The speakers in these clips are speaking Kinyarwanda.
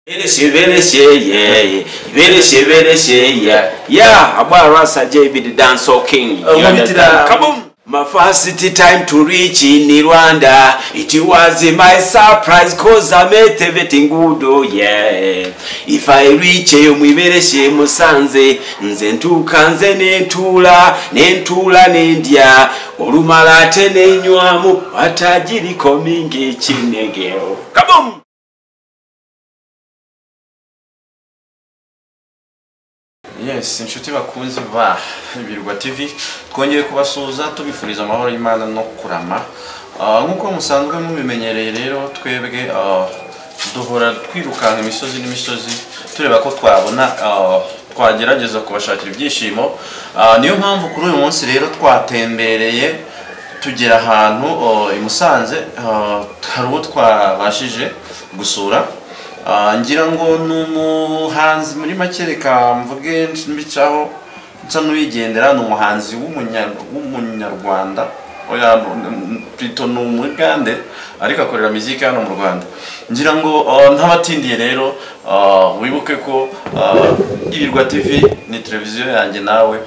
Yeah, about Rasa JB, the dancehall king. Come on. My first time to reach in Rwanda, it was my surprise cause I met everything good, oh yeah. If I reach Mwibereshe Musanze, Nzentuka nze nentula n'endya, olumalate n'enywamu, batajiri komingi chinegeo. Come on! Yes, inshuti bakunzi ba Ibirwa TV twongeye kubasuza tubifuriza amahoro y'Imana no kurama. Nkuko musanzwe mubimenyereye rero twebwe duhora twirukanka imisozi n'imisozi tureba ko twabona twagerageza kubashakira ibyishimo. Niyo mpamvu kuri uyu munsi rero twatembereye tugera ahantu i Musanze hari uwo twabashije gusura. Ngira ngo n'umuhanzi muri makereka mvuge mbicaho nsa n'uyigendera n'umuhanzi w'umunyarwanda oya plutôt n'umugande ariko akorera muziki hano mu Rwanda. Ngira ngo ntabatindiye rero wibuke ko Ibirwa TV ni televiziyo yanjye nawe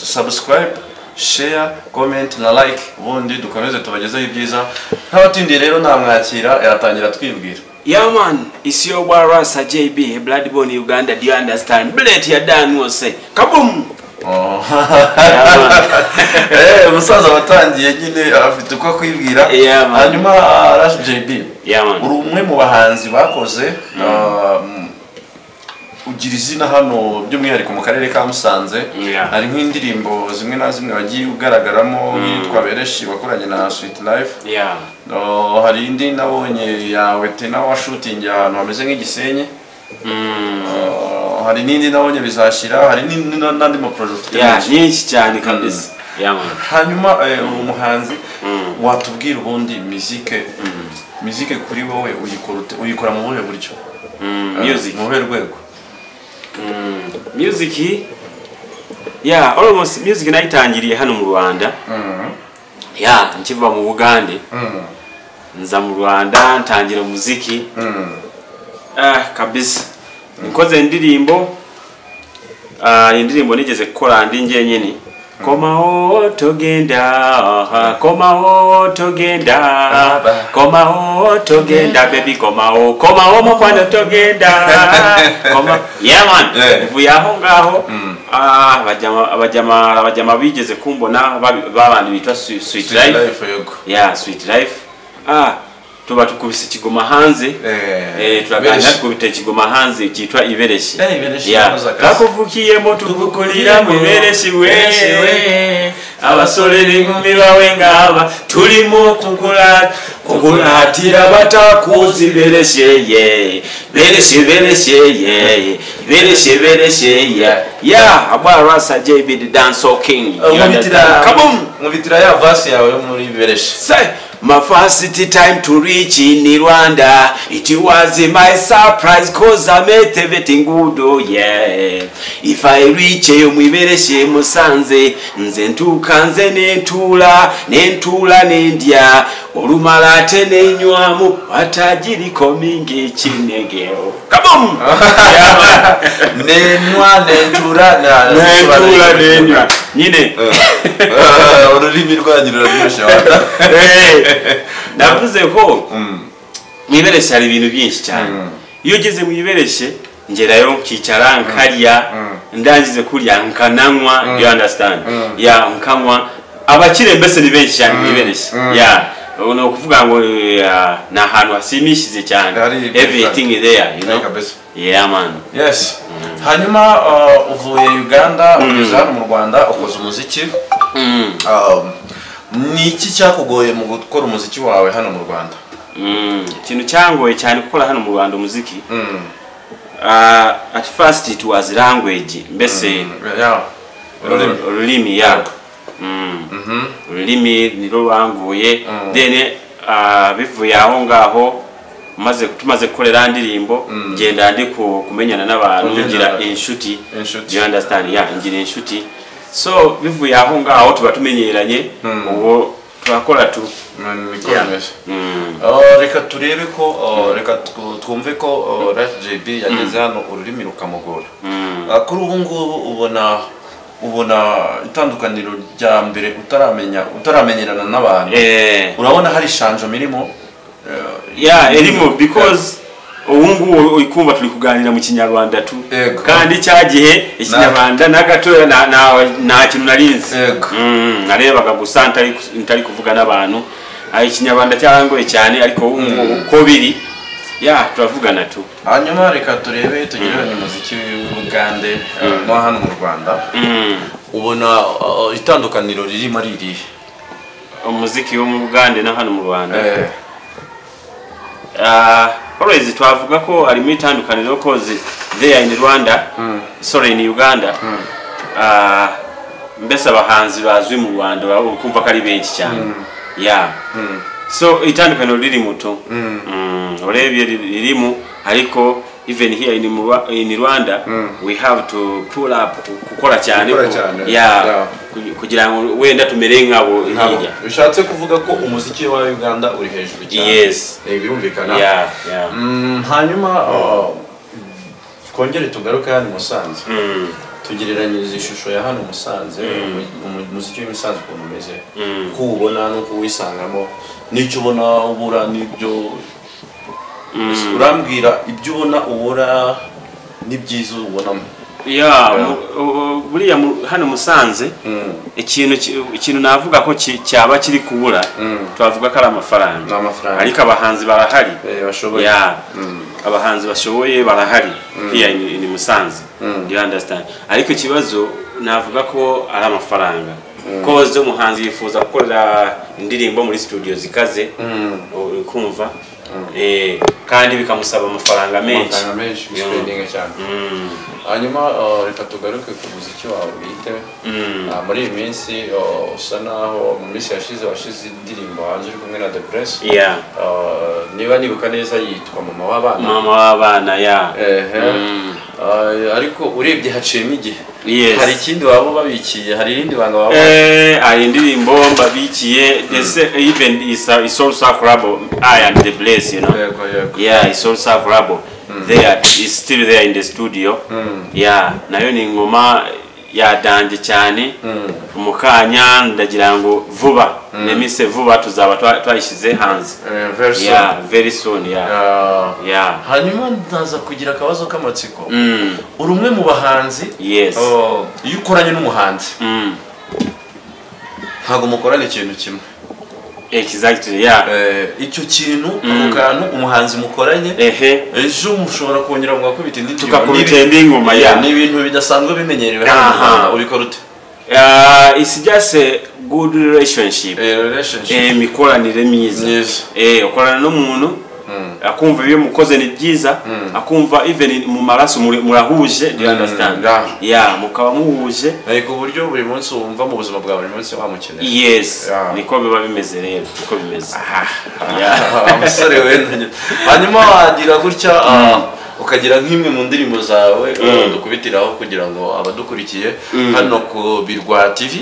subscribe share comment na like ubundi dukomeze tubagezeho ibyiza. Ntabatindiye rero namwakira yatangira twibwira. Yeah man, it's your boy Rasa JB, Bloodborne Uganda, do you understand? Bullet ya Dan will say, kaboom! Oh, musaza watangiye nyine afite uko kwibwira. Hanyuma Rasa JB, uri umwe mu bahanzi bakoze ugira izina hano by'umwihariko mu karere ka Musanze. Hari nk'indirimbo zimwe na zimwe wagiye ugaragaramo yitwa Bereshi wakoranye na Sweet Life. Hari indi nabonye yawe tena wa shooting ahantu hameze nk'igisenye. Hari nindi nabonye bizashira, hari n'andi ma project nyinshi cyane kabisa. Hanyuma umuhanzi watubwira ubundi musique kuri wowe uyikora mu buhe buryo? Music mu buhe rwego? Music almost music nayitangiriye hano mu Rwanda. Nkiva mu Bugande. Nza mu Rwanda ntangira umuziki. Kabisa. Nkoze indirimbo nigeze gukora ndi ngenyene. Komaho togenda baby komaho mukwano togenda yeah man uvuye aho ngaho abajama bigeze kumbona babandi bitwa Sweet Life. Sweet Life tuba tukubise Kigoma hanze turaganira kubita Kigoma hanze cyitwa Ibereshi. Kakuvukiyemo tugukurira mu Ibereshi we abasore n'inkumi bawe ngaba turimo kukuratira batakuzi Ibereshi Bereshi about Rasa JB the dancehall king. Mubitira ya verse yawe muri Ibereshi. My first time to reach in Rwanda, it was my surprise cause I met everything good, oh yeah. If I reach Mwibereshe Musanze, Nzentuka nze nentula n'endya, olumalate n'enywamu, batajiri komingi chinegeo. Come on! Nentula n'enywa. Nyine. Ururimi rwanyu ruraryoshye wata. Navuze ko Mwibereshe hari ibintu byinshi cyane. Iyo ugeze Mwibereshe ngerayo nkicara nkarya ndangize kurya nkananywa, you understand? Nkanywa abakire mbese ni benshi cyane Mwibereshe. No kuvuga ngo na ahantu hasimishije cyane. Everything there, you know. Man. Yes. Hanyuma uvuye Uganda ugeze hano mu Rwanda ukoze umuziki. Ni iki cyakugoye mu gukora umuziki wawe hano mu Rwanda? Ikintu cyangoye cyane gukora hano mu Rwanda umuziki. At first it was language, mbese ururimi ururimi niro rwangoye. Then bivuye aho ngaho tumaze gukorera indirimbo ngenda ndi kumenyana n'abantu ngira inshuti. You understand? Ngira inshuti. So bivuye aho ngaho tuba tumenyeranye uwo turakora tu reka turebe ko reka twumve ko JB yageze hano ururimi rukamugora kuri ubu ngubu ubona itandukaniro rya mbere utaramenyerana n'abantu urabona hari shanje mirimo erimo because ubu ikumva turi kuganira mu Kinyarwanda tu kandi cyagihe Ikinyarwanda nagatoya nta kintu narinze narebaga gusa ntari kuvuga n'abantu Ikinyarwanda cyarangoye cyane ariko uko biri turavugana tu. Hanyuma reka turebe tugereranye umuziki w'Ugande no hano mu Rwanda ubona itandukaniro riri mariri umuziki wo mu Ugande na hano mu Rwanda always twavuga ko ari mu itandukaniro koze there in Rwanda sorry in Uganda mbese abahanzi bazwi mu Rwanda bakumva ko ari benshi cyane so itandukaniro riri muto urebye ririmu ariko even here in Rwanda we have to pull up gukora cyane kugira ngo wenda tumere nkabo hirya bishatse kuvuga ko umuziki wa Uganda uri hejuru cyane birumvikana hanyuma kongere tugaruka hano Musanze tugereranyiriza ishusho ya hano Musanze umuziki w'Musanze ukuntu umeze ko ubona no kuwisangamo n'icyo ubona ubura n'ibyo urambwira ibyo ubura n'ibyiza ubonamo buriya hano Musanze ikintu navuga ko cyaba kiri kubura twavuga ko ari amafaranga ariko abahanzi barahari abahanzi bashoboye barahari here ni Musanze you understand ariko ikibazo navuga ko ari amafaranga koze umuhanzi yifuza gukorera indirimbo muri studio zikaze kumva kandi bikamusaba amafaranga menshi spending cyane hanyuma reka tugaruke ku muziki wawe bite muri iyi minsi usa naho mu minsi yashize washize indirimbo hanze uri kumwe na The Press niba nibuka neza yitwa mama w'abana ariko urebye haciyemo igihe hari ikindi waba babikiye hari irindi banga waba hari indirimbo mbabikiye even is also collabo I and The Bless it's also collabo there is still there in the studio nayo ni ngoma yadanje cyane umukanya ndagira ngo vuba nemise vuba tuzaba twayishize hanze very soon hanyuma ndaza kugira akabazo k'amatsiko uri umwe mu bahanzi iyo ukoranye n'umuhanzi ntago mukorana ikintu kimwe exactly icyo kintu ako kantu umuhanzi mukoranye ejo mushobora kongera mugakubita indi tukakubita indi ngoma ni ibintu bidasanzwe bimenyerewe hano ubikora ute it's just a good relationship mikoranire myiza ukorana n'umuntu akumva iyo mukoze ni byiza akumva even mu maraso murahuje do you understand mukaba muhuje ku buryo buri munsi wumva mu buzima bwa buri munsi wamukeneye niko biba bimeze rero uko bimeze amusore wenda hanyuma wagira gutya ukagira nk'imwe mu ndirimbo zawe dukubitiraho kugira ngo abadukurikiye hano ku Birwa TV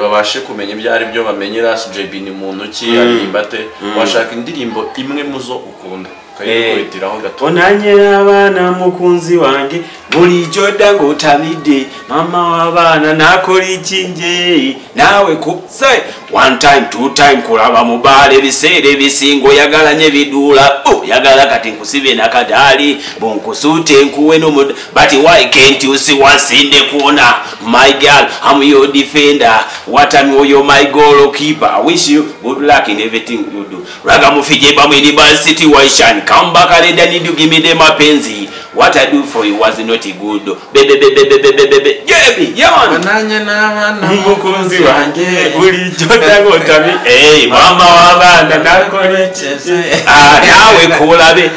babashe kumenya ibyo ari byo bamenyera JB ni muntu ki aririmba te washaka indirimbo imwe muzo ukunda kayikubitiraho gato onanyera abana mukunzi wange buri joda ngo tamide mama w'abana nakora ikinge nawe ku say one time two time kuraba mubale bisere bisingo yagalanye bidula yagala kati nkusibe nakadali bonkusute nkuwe no but why can't you see once in the corner my girl I'm your defender what am you my goalkeeper I wish you good luck in everything you do raga mufije bamwe Bad City Waishan come back and then you give me the mapenzi what I do for you was not good baby onanye n'abana mukunzi wange buri joda ngo tabi mama w'abana nakora nawe kulabe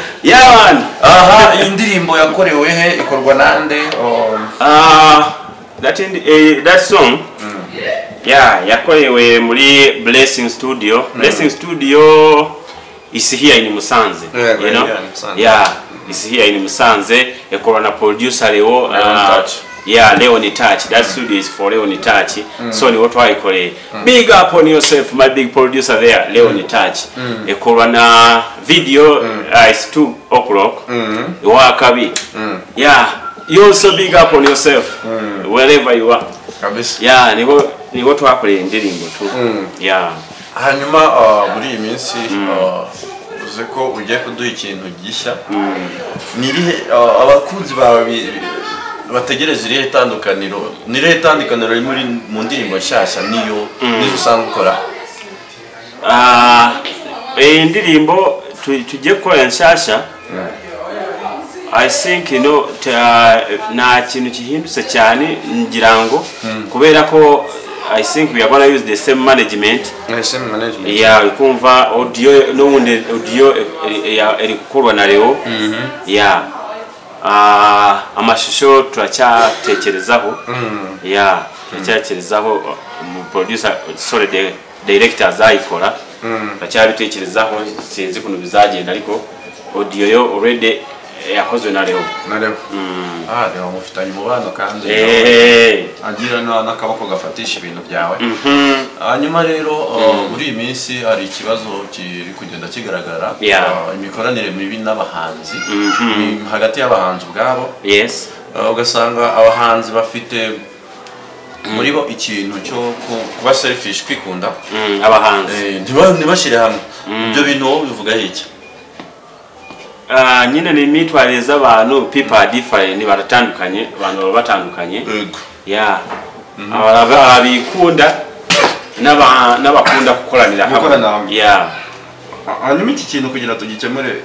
indirimbo yakorewe he ikorwa nande that song yakorewe muri Blessing Studio Blessing Studio is here in Musanze you know it's here in Musanze yakorwa na producer Leo Yeah, Leon Touch. That studio is for Leon Touch. So ni what I call it. Big up on yourself, my big producer there, Leon Touch. Ekolwa na video is 2 o'clock. Wakabi. Yeah, you also big up on yourself wherever you are. Kabisa. Yeah, ni what wakole indirimbo tu. Yeah. Hanyuma muri iyi minsi uze ko ugiye kuduha ikintu gishya. Nirihe abakunzi bawe bategereza irihe tandukaniro? Nirihe tandukaniro muri mu ndirimbo nshyashya niyo usanga ukora? Indirimbo tujye gukora nshyashya. I think na kintu kihindutse cyane ngira ngo kubera ko I think we are going to use the same management. Same management. Yeah, ukumva audio no wundi audio eri gukorwa na Leo. Yeah. Amashusho turacyatekerezaho. Yeah, turacyatekerezaho producer sorry the director azayikora. Turacyabitekerezaho sinzi kuno bizagenda ariko audio yo already yakozwe na Leo. Leo mufitanye umubano kandi agira n'akaboko gafatisha ibintu byawe. Hanyuma rero muri iyi minsi hari ikibazo kiri kugenda kigaragara, imikoranire mibi n'abahanzi hagati y'abahanzi ubwabo. Yes. Ugasanga abahanzi bafite muri bo ikintu cyo kuba selfish, kwikunda. Abahanzi ntibashire hamwe. Ibyo bintu bivuga iki? Nyine ni mitwarize abantu, people are different, baratandukanye, abantu batandukanye. Yeah. Abikunda n'abakunda gukoranira hamwe. Yeah. Hanyuma iki kintu kugira tugikemure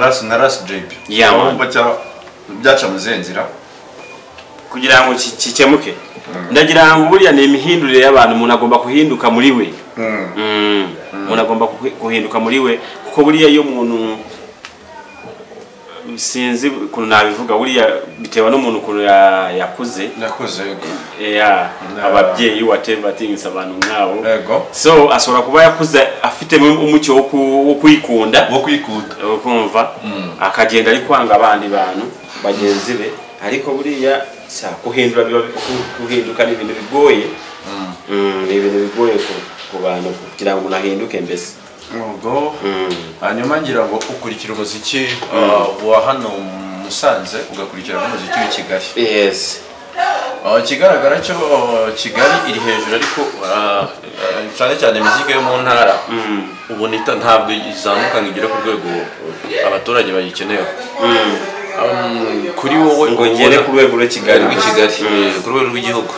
Ras JB. Yeah. Byaca muzenzira kugira ngo kikemuke. Ndagira ngo buriya ni imihindurire y'abantu, umuntu agomba kuhinduka muri we. Umuntu agomba kuhinduka muri we kuko buriya iyo umuntu sinzi kuno nabivuga buriya bitewe n'umuntu kuno yakuze. Yeah, ababyeyi whatever things abantu nkabo. So asora kuba yakuze afite umucyo wo kwikunda, ukumva akagenda ari kwanga abandi bantu bagenzi be, ariko buriya kuhinduka ni ibintu bigoye. Ni ibintu bigoye ku bantu kugira ngo umuntu ahinduke mbese. Hanyuma ngira ngo ukurikira umuziki wa hano Musanze ugakurikira n'umuziki w'i Kigali. Yes. Kigaragara cyo Kigali iri hejuru ariko cyane cyane imiziki yo mu ntara ubona ntabwo izamuka ngigera ku rwego abaturage bayikeneye. Kuri wowe ngo ngere ku rwego rwa Kigali, ku rwego rw'igihugu,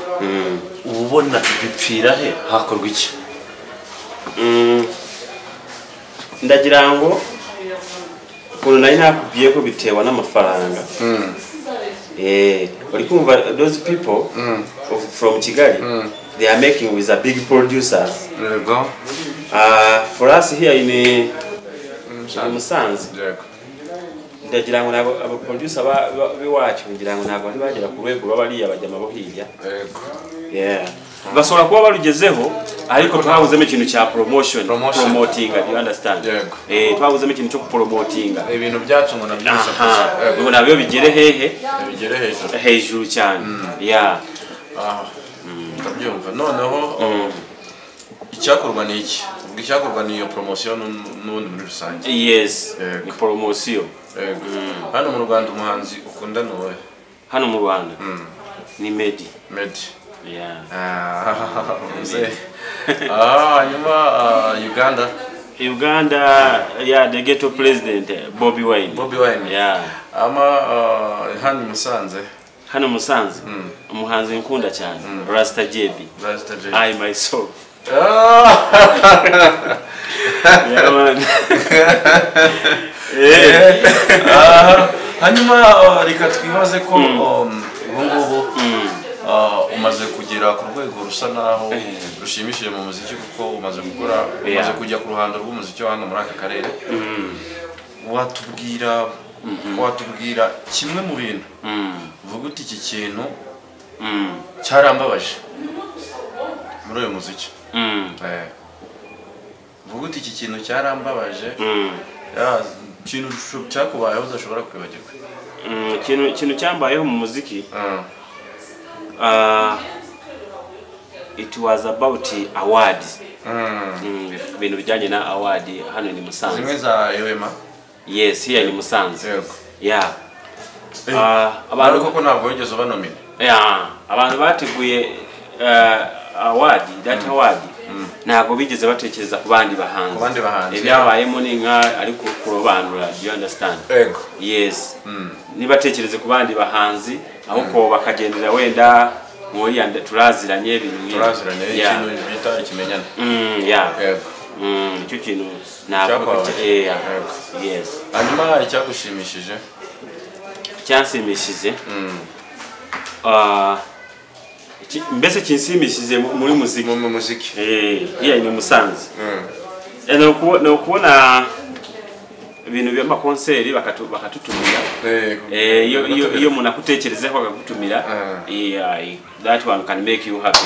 ubona bipfira he, hakorwa iki? Ndagira ngo kuno nari nakubwiye ko bitewe n'amafaranga. Uri kumva those people from Kigali, they are making with a big producers. For us here in Musanze, ndagira ngo aba producer biwacu ngira ngo ntabwo ari bagera ku rwego babariya bajya mabo hirya. Yeah. Basora kuba barugezeho ariko twabuzemo ikintu cya promoting, you understand? Twabuzemo ikintu cyo promoting ibintu byacu ngo nabyose. Ngo nabyo bigere hehe? Bigere hejuru cyane. Yeah. Ndabyumva. Noneho icyakorwa ni iki? Icyakorwa ni iyo promotion n'ubundi muri rusange. Yes. Ni promotion. Hano mu Rwanda umuhanzi ukunda nowe? Hano mu Rwanda ni Meddy. Yeah. Uganda, yeah, the ghetto president Bobby Wine. Yeah. Hano Musanze. Hano Musanze. Umuhanzi nkunda cyane. Rasta JB. I myself. Yeah man. Hanyuma reka twibaze ko ubungubu umaze kugera ku rwego rusa naho rushimishije mu muziki kuko umaze kujya ku ruhando rw'umuziki hano muri aka karere. Watubwira kimwe mu bintu uvuga uti iki kintu cyarambabaje muri uyu muziki. Uvuga uti iki kintu cyarambabaje ikintu cyakubayeho udashobora kwibagirwa. Ikintu cyambayeho mu muziki it was about awards. Ibintu bijyanye na award hano ni Musanze. Zimwe za Yoema? Yes, here ni Musanze. Yeah. Abantu koko ntabwo wigeze ubanomina? Yeah, abantu bateguye award, that award. Ntabwo bigeze batekereza ku bandi bahanzi. Ibyabayemo ni nka ariko kurobanura, you understand? Ego. Yes. Nibatekereze ku bandi bahanzi ahubwo bakagendera wenda muri yanda turaziranye ibintu ikintu bita ikimenyana. Yeah. Ego. Icyo kintu ntabwo yes. Hanyuma icyagushimishije? Cyansimishije mbese kinsimishije muri muziki. Mu muziki. Iya ni Musanze. No kubona ibintu by'ama concert bakatutumira. Iyo umuntu akutekerezeho bakagutumira. That one can make you happy.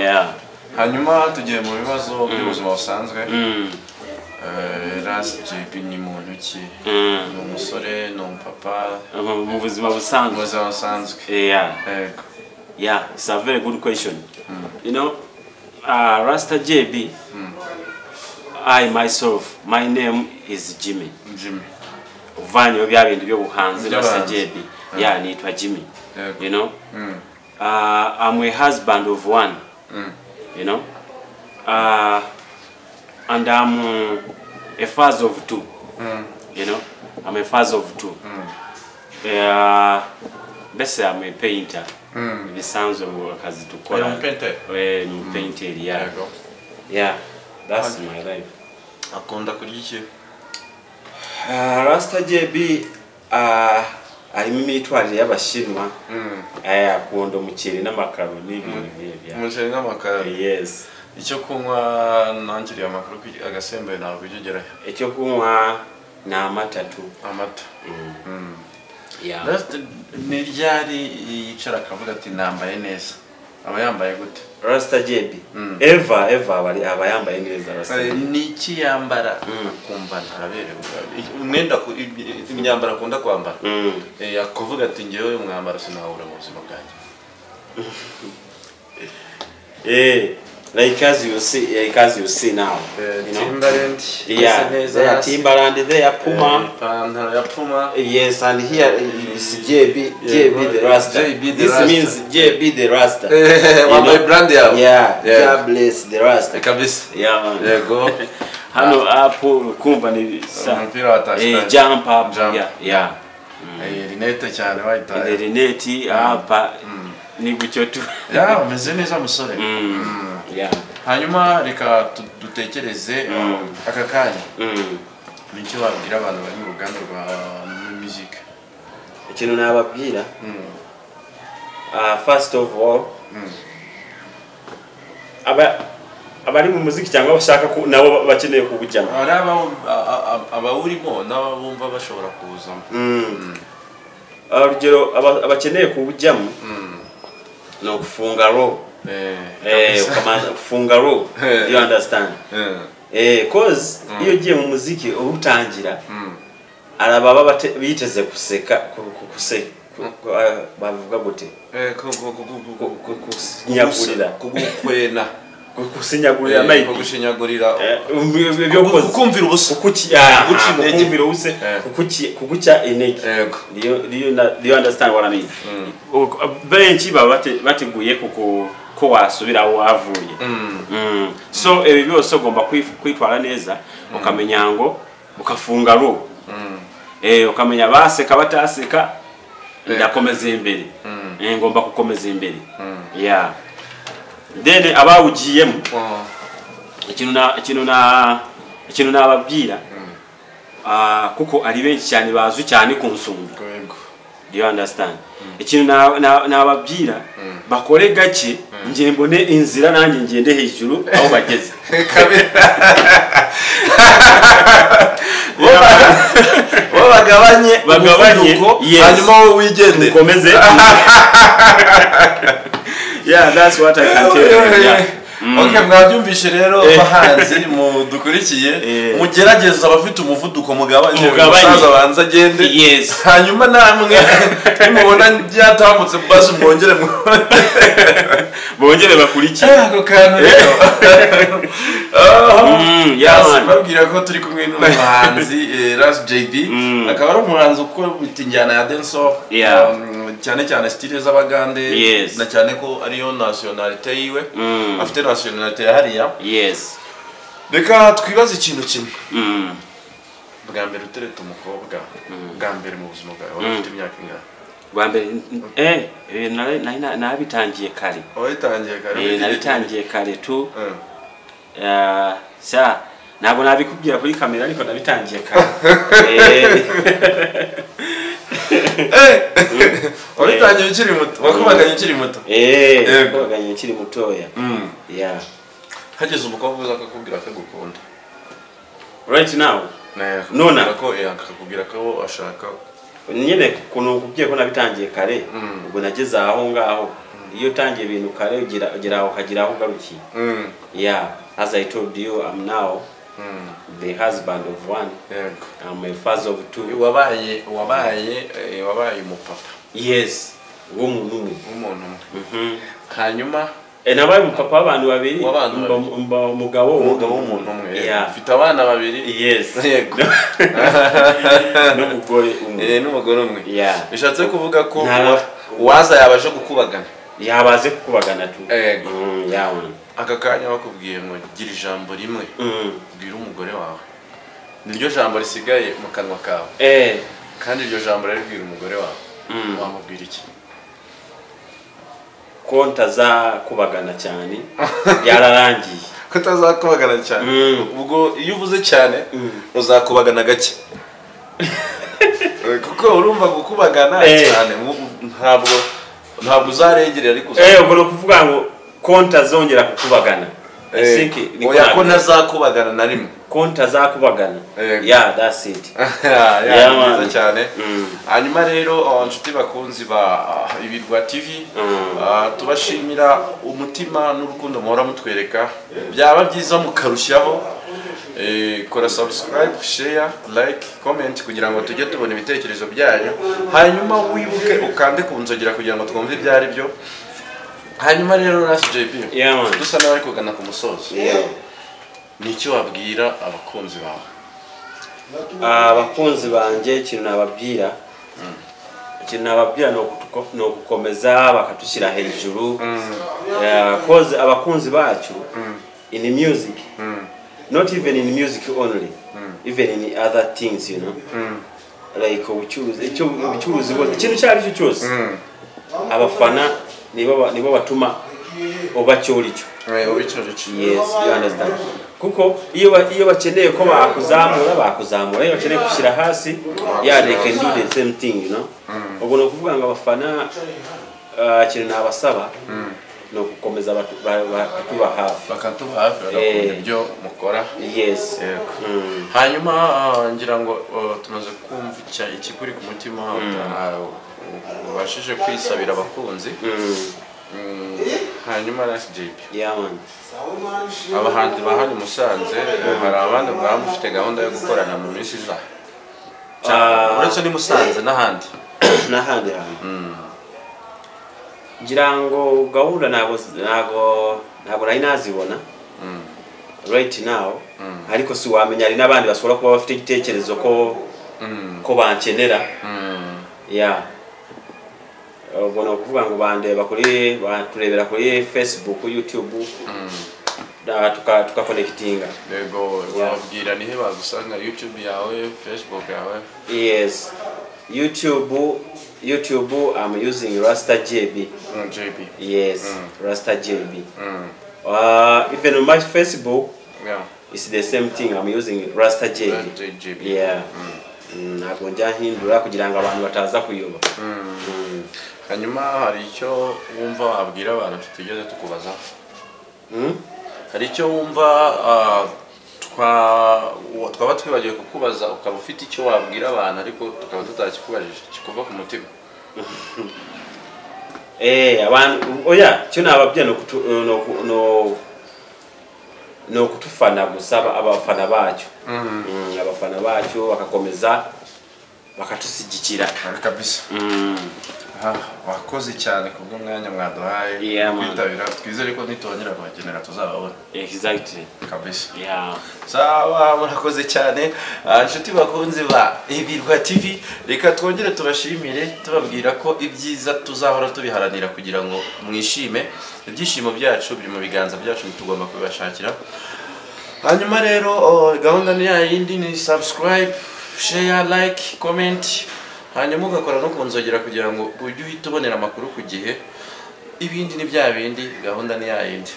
Yeah. Hanyuma tugiye mu bibazo by'ubuzima busanzwe. Ras JB ni muntu ki? Ni umusore, ni umupapa? Mu buzima busanzwe. Yeah, it's a very good question. You know, Rasta JB, I myself, my name is Jimmy. Vanyo bya bintu byo buhanzi Rasta JB. Yeah, nitwa Jimmy. You know? I'm a husband of one. You know? And I'm a father of two. You know? I'm a father of two. Bese I'm a painter. Bisanzwe mu kazi tukora. Ni painter, yeah. Yeah, that's my life. Akunda kurya iki? Rasta JB arimo imitwarire y'abashinwa. Akunda umuceri n'amakaro n'ibintu bya. Umuceri n'amakaro. Yes. Icyo kunywa nangiriye amakuru agasembe ntabwo ugerayo. Icyo kunywa ni amata tu. Amata. Yeah. Ni ryari yicara akavuga ati nambaye neza? Aba yambaye gute? Rasta JB. Eva aba yambaye neza Rasta. Ni iki yambara kumva ntaberewe? Umwenda imyambaro akunda kwambara. Yakuvuga ati ngewe uyu mwambaro sinahura mu buzima bwanjye. Like as you see now, you know? Timberland. Yeah, they are Timberland, they are Puma. Yes, and here is JB the Rasta. This means JB the Rasta. My brand, yeah. God bless the Rasta. Yeah, man. There go. Hello, Apple company. Jump up. Yeah. Rinete cyane wayita. Rinete apa ni gucyo tu. Yeah, umeze neza musore. Yeah. Hanyuma reka dutekereze aka kanya. Nicyo wabwira abantu bari mu ruganda rwa music. Ikintu nababwira. First of all, abari mu muziki cyangwa bashaka nabo bakeneye kubujyamo. Abawurimo nabo bumva bashobora kuzamo. Urugero abakeneye kubujyamo no kufunga row. Kufunga row. Do you understand? Cause iyo ugiye mu muziki utangira arababa biteze kuseka bavuga gute kusinyagurira kusinyagurira nayo gushinyagurira byo kumvira ubusa kumvira ubuse kugucya intege. Do you understand what I mean? Benshi baba bateguye ko wasubira aho wavuye. So ibi byose ugomba kwitwara neza ukamenya ngo ukafunga ro. Ukamenya baseka bataseka ndakomeza imbere. Ngomba gukomeza imbere. Yeah. Then abawugiyemo ikintu nababwira kuko ari benshi cyane bazwi cyane kunsumba. Do you understand? Ikintu nababwira bakore gake ngiye mbone inzira nanjye ngende hejuru aho bageze. Bagabanye hanyuma wowe wigende ukomeze. Yeah, that's what I can tell you. Yeah. Okay, mwabyumvishe rero bahanzi mu dukurikiye mugerageza abafite umuvuduko mugabanye umusaza banza agende hanyuma namwe nimubona byatambutse basi bongere bakurikiye ako kantu rero babwira ko turi kumwe n'umuhanzi Ras JB akaba ari umuhanzi ukora injyana ya dancehall cyane cyane style z'abagande na cyane ko ariyo nationality yiwe afite nationality ya hariya reka twibaze ikintu kimwe bwa mbere utereta umukobwa bwa mbere mu buzima bwawe ufite imyaka ingana bwa mbere nabitangiye kare nabitangiye kare tu sa ntabwo nabikubwira kuri kamera ariko nabitangiye kare wabitangiye ukiri muto wakubaganye ukiri muto wakubaganye ukiri mutoya hageze umukobwa uza akakubwira ko agukunda right now nona ko akakubwira ko ashaka nyine kuno kubwiye ko nabitangiye kare ubwo nageze aho ngaho iyo tangiye ibintu kare ugira aho kagira aho garukiye as I told you I'm now the husband of one I'm a father of two wabaye umupapa w'umuntu hanyuma nabaye umupapa w'abantu babiri umugabo w'umuntu umwe ufite abana babiri yego n'umugore umwe bishatse kuvuga ko waza yabaje gukubagana tu aka kanya bakubwiye ngo gira ijambo rimwe bwira umugore wawe niryo jambo risigaye mu kanwa kawe kandi iryo jambo raribwira umugore wawe wamubwira iki ko ntazakubagana cyane yararangiye ko ntazakubagana cyane ubwo iyo uvuze cyane uzakubagana gake kuko urumva gukubagana cyane ntabwo uzarengerera ariko ubwo no kuvuga ngo konta zongera kukubagana ko ntazakubagana na rimwe konta zakubagana that's it nziza cyane hanyuma rero inshuti bakunzi ba Ibirwa TV tubashimira umutima n'urukundo muhora mutwereka byaba byiza mukarushaho kora subscribe share like comment kugira ngo tujye tubona ibitekerezo byanyu hanyuma wibuke ukande kunzogera kugira ngo twumve ibyari byo hanyuma rero Ras JB dusa n'abari kugana ku musozo nicyo wabwira abakunzi bawe abakunzi banje ikintu nababwira no gukomeza bakatushyira hejuru cause abakunzi bacu in music not even in music only even in other things like ubucuruzi ikintu cyari cyo cyose abafana nibo batuma obacyoricho you understand kuko iyo bakeneye ko bakuzamura iyo bakeneye gushyira hasi they can do the same thing ubwo no kuvuga ngo abafana kintu nabasaba no gukomeza bakatuba hafi bakakunda ibyo mukora hanyuma ngira ngo tumaze kumva ikikuri ku mutima ubashije kwisabira abakunzi hanyuma Ras JB abahanzi ba hano Musanze hari abandi baba mufite gahunda yo gukorana mu minsi iza uretse ni Musanze n'ahandi ngira ngo gahunda ntago nari nazibona right now ariko si wamenya ari n'abandi basubira kuba bafite igitekerezo ko bankenera ubwo no kuvuga ngo bandeba baturebera kuri Facebook YouTube tukakonectinga yego wabwira nihe bagusanga YouTube yawe Facebook yawe YouTube I'm using Rasta JB Rasta JB even on my Facebook it's the same thing I'm using Rasta JB ntabwo njya hindura kugira ngo abantu bataza kuyoba hanyuma hari icyo wumva wabwira abantu tutigeze tukubaza hari icyo wumva twaba twibagiwe kukubaza ukaba ufite icyo wabwira abantu ariko tukaba tutakikubajije kikuva ku mutima abantu cyo nababwiye no no kutufana gusaba abafana bacu abafana bacu bakakomeza bakatusijikira kabisa wakoze cyane kubwo mwanya mwaduhaye kwitabira twizere ko nitongera kubagenera tuzababona exactly kabisa sawa murakoze cyane inshuti bakunze ba Ibirwa TV reka twongere tubashimire tubabwira ko ibyiza tuzahora tubiharanira kugira ngo mwishime ibyishimo byacu biri mu biganza byacu tugomba kubashakira hanyuma rero gahunda ni yindi ni subscribe share like comment hanyuma ugakora no kunzogera kugira ngo ujye uhita ubonera amakuru ku gihe ibindi ni bya bindi gahunda ni yindi